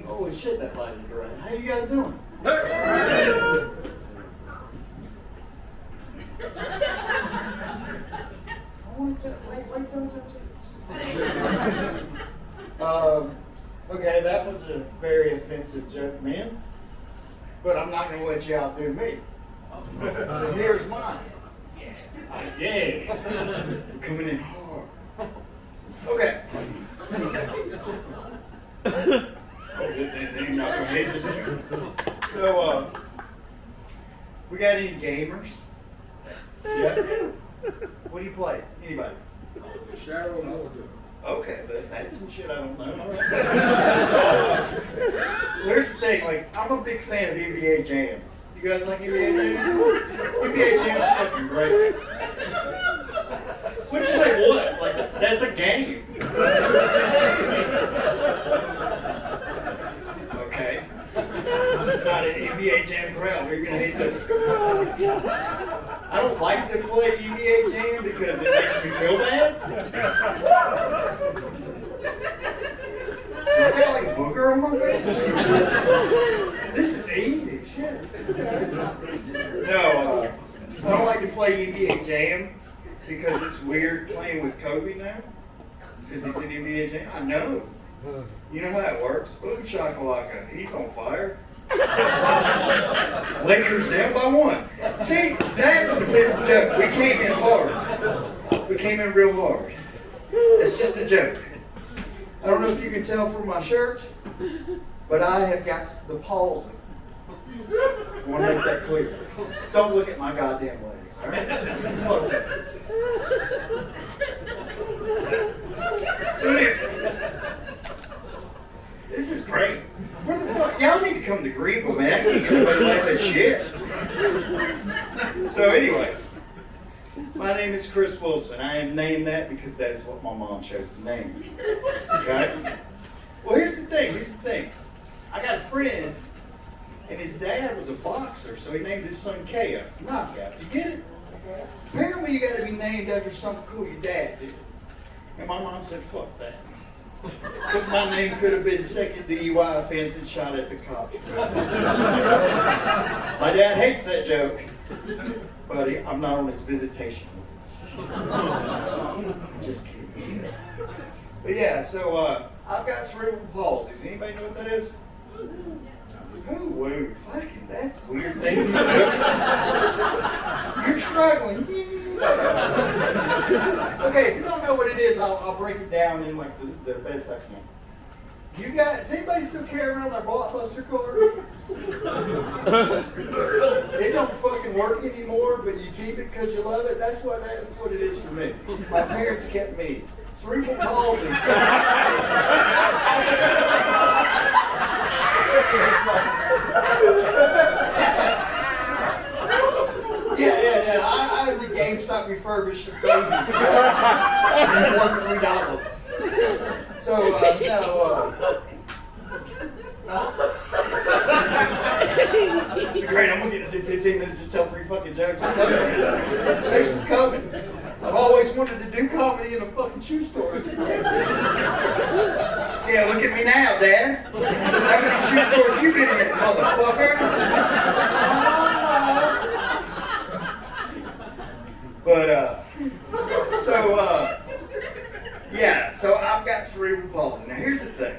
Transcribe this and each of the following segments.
Holy shit, that lighted great. How you guys doing? Wait till okay, that was a very offensive joke, man. But I'm not going to let you outdo me. So here's mine. Yeah. I'm coming in hard. Okay. They're not going to hate this joke. So, we got any gamers? Yeah. What do you play? Anybody? Shadow of Mordor. Okay, but that's some shit I don't know. Here's the thing, like, I'm a big fan of NBA Jam. You guys like NBA Jam? NBA Jam is fucking great. What you say, what? Like, that's a game. Okay. This is not an NBA Jam crowd. You're gonna hate this. I don't like to play NBA Jam because it makes me feel bad. I got like booger on my face or some shit. This is easy shit. No, I don't like to play NBA Jam because it's weird playing with Kobe now. Because he's in NBA Jam. I know. You know how that works? Boom shakalaka. He's on fire. Lakers down by 1. See, that's a defensive joke. We came in hard. We came in real hard. It's just a joke. I don't know if you can tell from my shirt, but I have got the palsy. I want to make that clear. Don't look at my goddamn legs, all right? It's fucked up. So anyway, this is great. Where the fuck? Y'all need to come to Greenville, man. I can't get away like that shit. So anyway, my name is Chris Wilson. I am named that because that is what my mom chose to name me. Okay? Well, here's the thing. I got a friend, and his dad was a boxer, so he named his son KO. Knockout. You get it? Apparently you got to be named after something cool your dad did. And my mom said, fuck that. Because my name could have been second DUI offense and shot at the cops. My dad hates that joke, but I'm not on his visitation list. Just kidding. But yeah, so I've got cerebral palsy. Does anybody know what that is? Oh, woo. Fucking, that's a weird thing to do. You're struggling. Okay, if you don't know what it is, I'll break it down in like the best I can. You guys, does anybody still carry around their Blockbuster card? It don't fucking work anymore, but you keep it because you love it. That's what it is for me. My parents kept me. Cerebral palsy. Yeah. I have the GameStop refurbished babies. And it was $3. So, It's great. I'm gonna get to do 15 minutes just tell 3 fucking jokes. Thanks for coming. I've always wanted to do comedy in a fucking shoe store. It's great. Yeah, look at me now, Dad. How many shoe stores you been in, motherfucker? But, so I've got cerebral palsy. Now, here's the thing.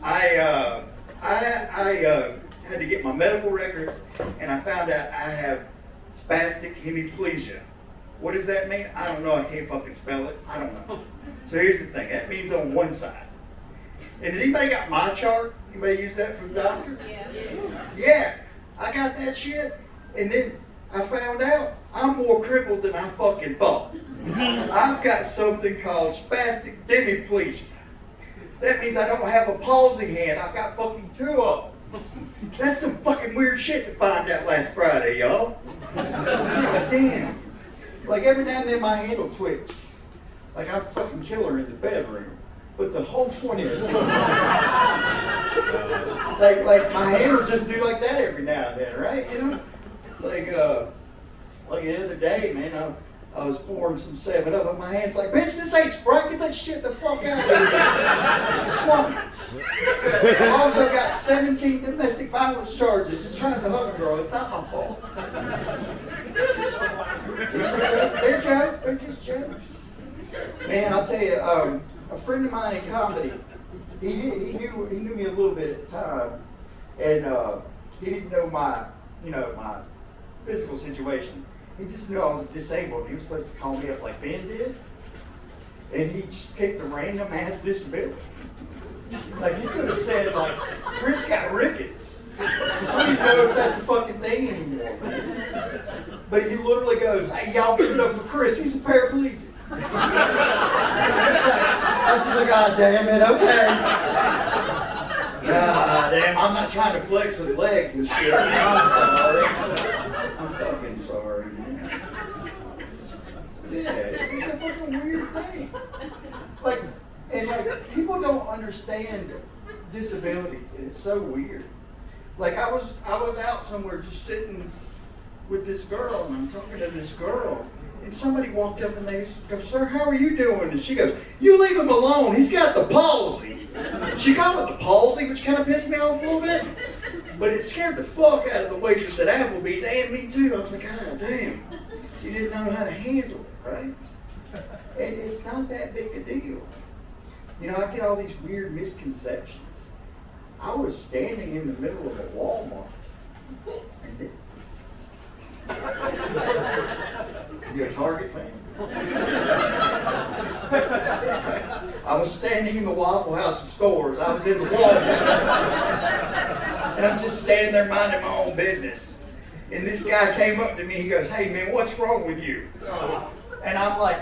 I had to get my medical records, and I found out I have spastic hemiplegia. What does that mean? I don't know. I can't fucking spell it. I don't know. So here's the thing. That means on one side. And has anybody got my chart? Anybody use that from the doctor? Yeah. I got that shit, and then I found out I'm more crippled than I fucking thought. I've got something called spastic hemiplegia. That means I don't have a palsy hand. I've got fucking 2 of them. That's some fucking weird shit to find out last Friday, y'all. God damn. Like every now and then my hand will twitch. Like I'm fucking killer in the bedroom. But the whole point is, like my hand will just do like that every now and then, right? You know? Like the other day, man, I was pouring some 7-Up, and my hand's like, bitch, this ain't Sprite, get that shit the fuck out of here. Slump. I've also got 17 domestic violence charges. Just trying to hug a girl. It's not my fault. They're jokes. They're just jokes. Man, I'll tell you, a friend of mine in comedy, he knew me a little bit at the time, and he didn't know my physical situation. He just knew I was disabled. He was supposed to call me up like Ben did, and he just picked a random ass disability. Like he could have said like, Chris got rickets. I don't even know if that's a fucking thing anymore, man. But he literally goes, "Hey, y'all give it up for Chris. He's a paraplegic." I'm just like, God damn it, okay. God damn, I'm not trying to flex with legs and shit. I'm sorry. I'm fucking sorry, man. Yeah, it's just a fucking weird thing. Like, people don't understand disabilities, and it's so weird. Like, I was out somewhere just sitting with this girl, and I'm talking to this girl, and somebody walked up and they go, "Sir, how are you doing?" And she goes, "You leave him alone. He's got the palsy." She called it the palsy, which kind of pissed me off a little bit, but it scared the fuck out of the waitress at Applebee's and me too. I was like, God damn, she didn't know how to handle it, right? And it's not that big a deal. You know, I get all these weird misconceptions. I was standing in the middle of a Walmart, and then, you a Target fan? I was standing in the Waffle House of stores. I was in the Walmart. And I'm just standing there minding my own business. And this guy came up to me. He goes, "Hey, man, what's wrong with you?" And I'm like,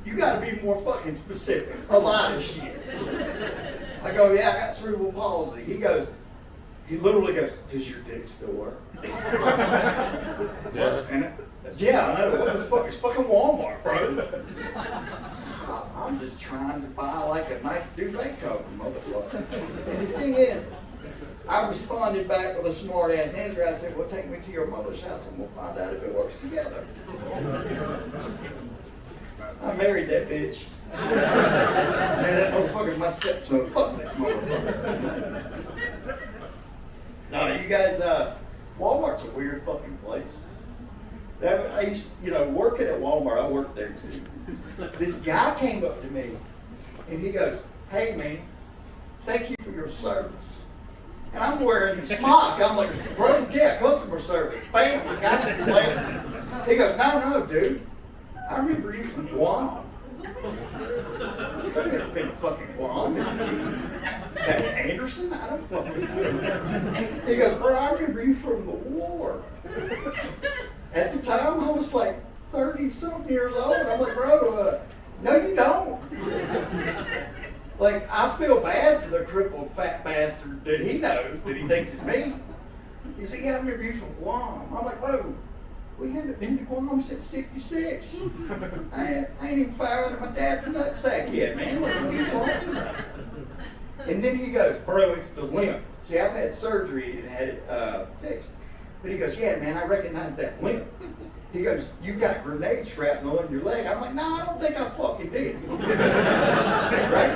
you got to be more fucking specific. A lot of shit. I go, "Yeah, I got cerebral palsy." He literally goes, "Does your dick still work?" And yeah, I know. What the fuck? It's fucking Walmart, bro. I'm just trying to buy like a nice duvet cover, motherfucker. And the thing is, I responded back with a smart ass answer. I said, "Well, take me to your mother's house and we'll find out if it works together." I married that bitch. Man, that motherfucker's my stepson. Fuck that motherfucker. No, you guys, Walmart's a weird fucking place. I used, working at Walmart, I worked there too. This guy came up to me and he goes, "Hey man, thank you for your service." And I'm wearing a smock. I'm like, "Bro, yeah, customer service." Bam, the guy didn't play. He goes, No, dude. I remember you from Guam." It's could have been fucking Guam. Is that Anderson? I don't fucking know. He goes, "Bro, I remember you from the war." At the time, I was like 30-something years old. I'm like, "Bro, no, you don't." Like, I feel bad for the crippled fat bastard that he knows that he thinks is me. He said, "Yeah, I remember you from Guam." I'm like, "Bro, we haven't been to Guam since '66. I ain't even fired out of my dad's nutsack yet, man. Like, what are you talking about?" And then he goes, "Bro, it's the limp. See, I've had surgery and had it fixed." But he goes, "Yeah, man, I recognize that limp." He goes, "You got grenade shrapnel in your leg." I'm like, "No, I don't think I fucking did." Right?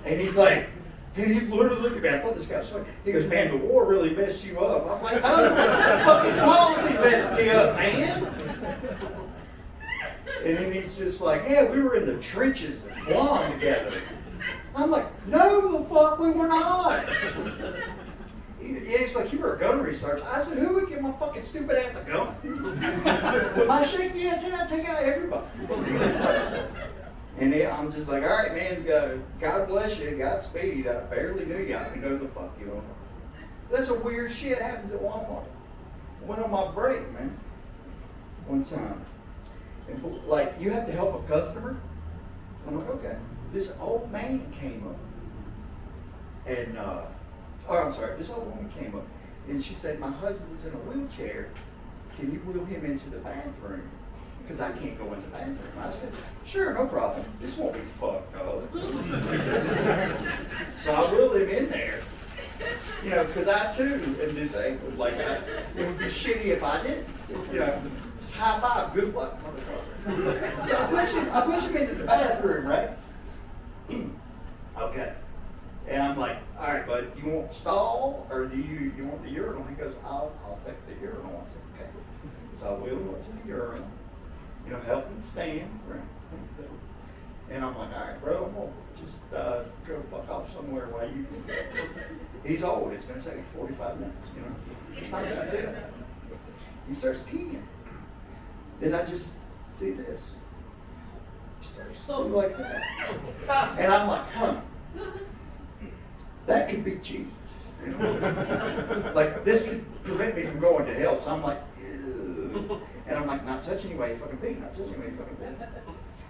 And he's like, and he literally looked at me. I thought this guy was funny. He goes, "Man, the war really messed you up." I'm like, "No, fucking palsy messed me up, man." And then he's just like, "Yeah, we were in the trenches of Guam together." I'm like, "No, the fuck, we were not." Yeah, he's like, "You were a gun researcher." I said, "Who would give my fucking stupid ass a gun?" With my shaky ass hand, I take out everybody. And I'm just like, "All right, man, God bless you, Godspeed. I barely knew you. I didn't know who the fuck you are." That's some weird shit happens at Walmart. I went on my break, man, one time. And like, you have to help a customer? I'm like, okay. This old man came up. And, this old woman came up. And she said, "My husband's in a wheelchair. Can you wheel him into the bathroom? Because I can't go in the bathroom." I said, "Sure, no problem. This won't be fucked, dog." So I wheeled him in there. Because I too am disabled. Like, it would be shitty if I didn't. Just high five, good luck, motherfucker. So I push him into the bathroom, right? Okay. And I'm like, all right, bud, you want the stall or do you want the urinal? He goes, I'll take the urinal. I said, okay. So I wheeled him up to the urinal, help him stand. Right? And I'm like, all right, bro, I'm gonna just go fuck off somewhere while you. He's old. It's gonna take 45 minutes. It's not a big deal. He starts peeing. Then I just see this. He starts to do like that, and I'm like, huh. That could be Jesus. Like, this could prevent me from going to hell. So I'm like, ew. And I'm like, not touching you while you fucking pee. Not touching you while you fucking pee.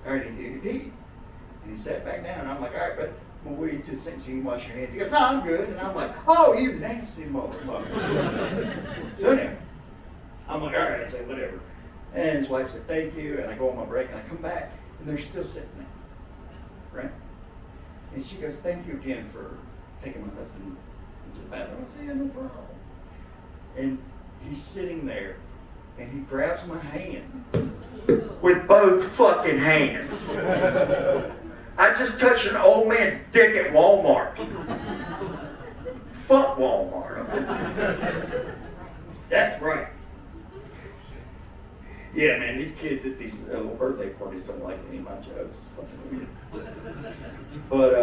All right, he peed. And he sat back down. And I'm like, all right, but I'm going to wheel you to the sink so you can wash your hands. He goes, no, I'm good. And I'm like, oh, you nasty motherfucker. So anyway, I'm like, all right. I say, whatever. And his wife said, thank you. And I go on my break and I come back. And they're still sitting there. Right? And she goes, thank you again for taking my husband into the bathroom. I said, yeah, no problem. And he's sitting there, and he grabs my hand with both fucking hands. I just touched an old man's dick at Walmart. Fuck Walmart. That's right. Yeah, man, these kids at these little birthday parties don't like any of my jokes. It's fucking weird. But,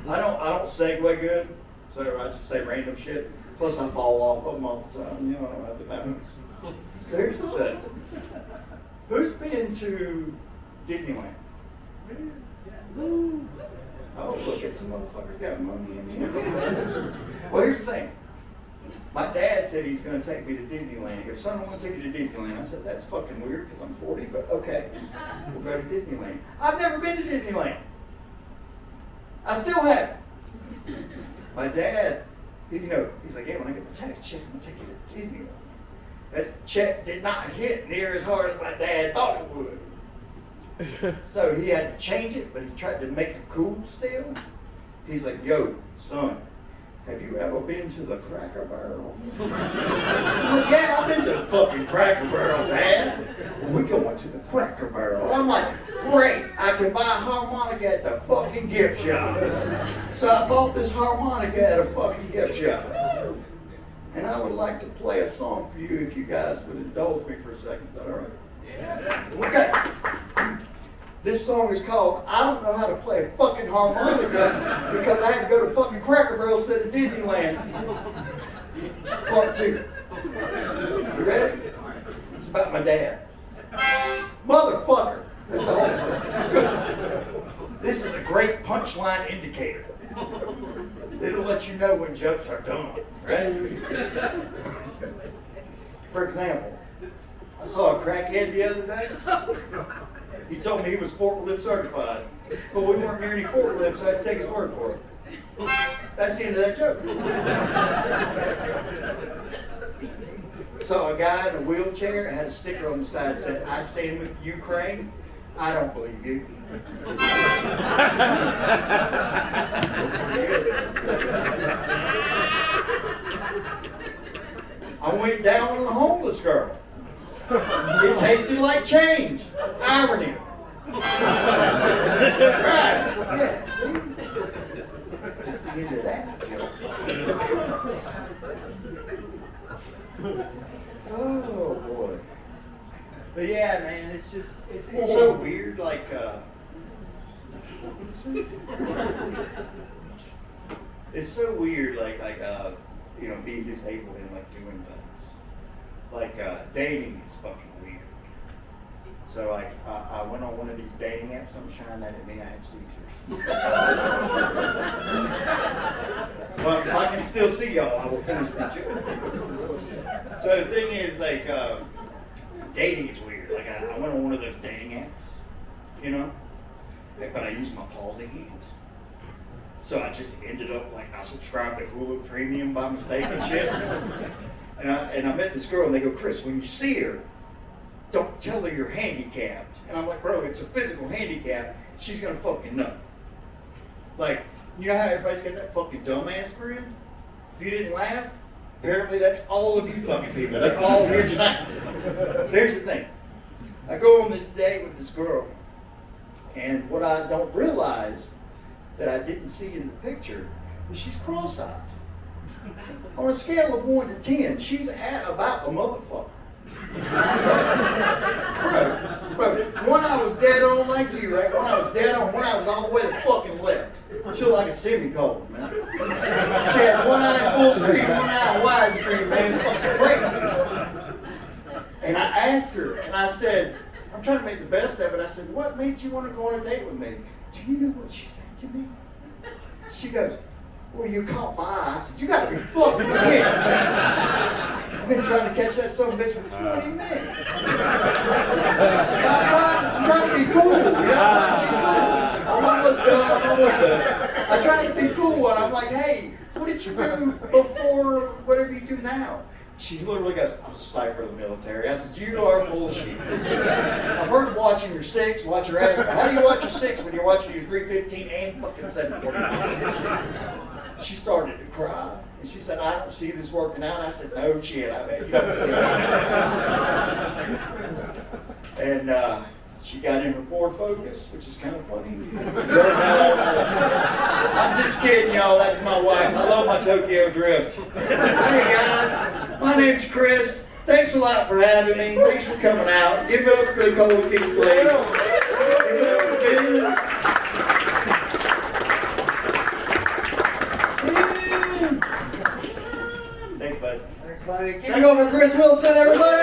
I don't segue good, so I just say random shit. Plus, I fall off of them all the time. I don't have the balance. So here's the thing. Who's been to Disneyland? Oh, look at some motherfuckers got money in here. Well, here's the thing. My dad said he's going to take me to Disneyland. He goes, son, I want to take you to Disneyland. I said, that's fucking weird because I'm 40, but okay. We'll go to Disneyland. I've never been to Disneyland. I still haven't. My dad, he's like, yeah, when I get my tax check, I'm going to take you to Disneyland. That check did not hit near as hard as my dad thought it would. So he had to change it, but he tried to make it cool still. He's like, yo, son, have you ever been to the Cracker Barrel? I'm like, yeah, I've been to the fucking Cracker Barrel, Dad. Well, we're going to the Cracker Barrel. I'm like, great, I can buy a harmonica at the fucking gift shop. So I bought this harmonica at a fucking gift shop. And I would like to play a song for you if you guys would indulge me for a second. Is that all right? Yeah. Okay. This song is called I Don't Know How to Play a Fucking Harmonica because I had to go to fucking Cracker Barrel instead of Disneyland. Part 2. You ready? It's about my dad. Motherfucker. That's the whole story. This is a great punchline indicator. It'll let you know when jokes are done, right? For example, I saw a crackhead the other day. He told me he was forklift certified, but we weren't near any forklifts, so I had to take his word for it. That's the end of that joke. Saw a guy in a wheelchair, had a sticker on the side that said, I stand with Ukraine. I don't believe you. I went down on a homeless girl. It tasted like change. Irony. Right. Yeah, see? That's the end of that joke. Oh, boy. But yeah, man, it's so weird, like, it's so weird, like, being disabled and, like, doing things. Like, dating is fucking weird. So, like, I went on one of these dating apps, don't shine that at me, I have seizures. Well, if I can still see y'all, I will finish the joke. So the thing is, like, dating is weird. Like, I went on one of those dating apps, but I used my palsy hand. So I just ended up, like, I subscribed to Hulu Premium by mistake and shit. And I met this girl, and they go, Chris, when you see her, don't tell her you're handicapped. And I'm like, bro, it's a physical handicap. She's gonna fucking know. Like, you know how everybody's got that fucking dumbass friend? If you didn't laugh, apparently that's all of you fucking people. They're all here tonight. Here's the thing. I go on this date with this girl, And what I don't realize that I didn't see in the picture is she's cross-eyed. On a scale of 1 to 10, she's at about a motherfucker. Bro, one eye was dead on like you, right? One eye was dead on, one eye was all the way to the fucking left. She looked like a semicolon, man. She had one eye in full screen, one eye in widescreen, man. It's fucking crazy. And I asked her, and I said, I'm trying to make the best of it. I said, what made you want to go on a date with me? Do you know what she said to me? She goes, well, you caught my eye. I said, you gotta be fucking kidding. I've been trying to catch that son of a bitch for 20 minutes. I'm trying to be cool. You know, I'm trying to be cool. I'm almost done. I tried to be cool, and I'm like, hey, what did you do before whatever you do now? She literally goes, I was a sniper in the military. I said, you are full of shit. I've heard watching your 6, watch your ass, but how do you watch your 6 when you're watching your 315 and fucking 740? She started to cry. And she said, I don't see this working out. I said, no shit, I bet you don't see it. And she got in her Ford Focus, which is kind of funny. I'm just kidding, y'all. That's my wife. I love my Tokyo Drift. Hey, guys. My name's Chris. Thanks a lot for having me. Thanks for coming out. Give it up for the Cold Kings, please. Give it up for Ben. Thanks, bud. Thanks, buddy. Keep it going for Chris Wilson, everybody.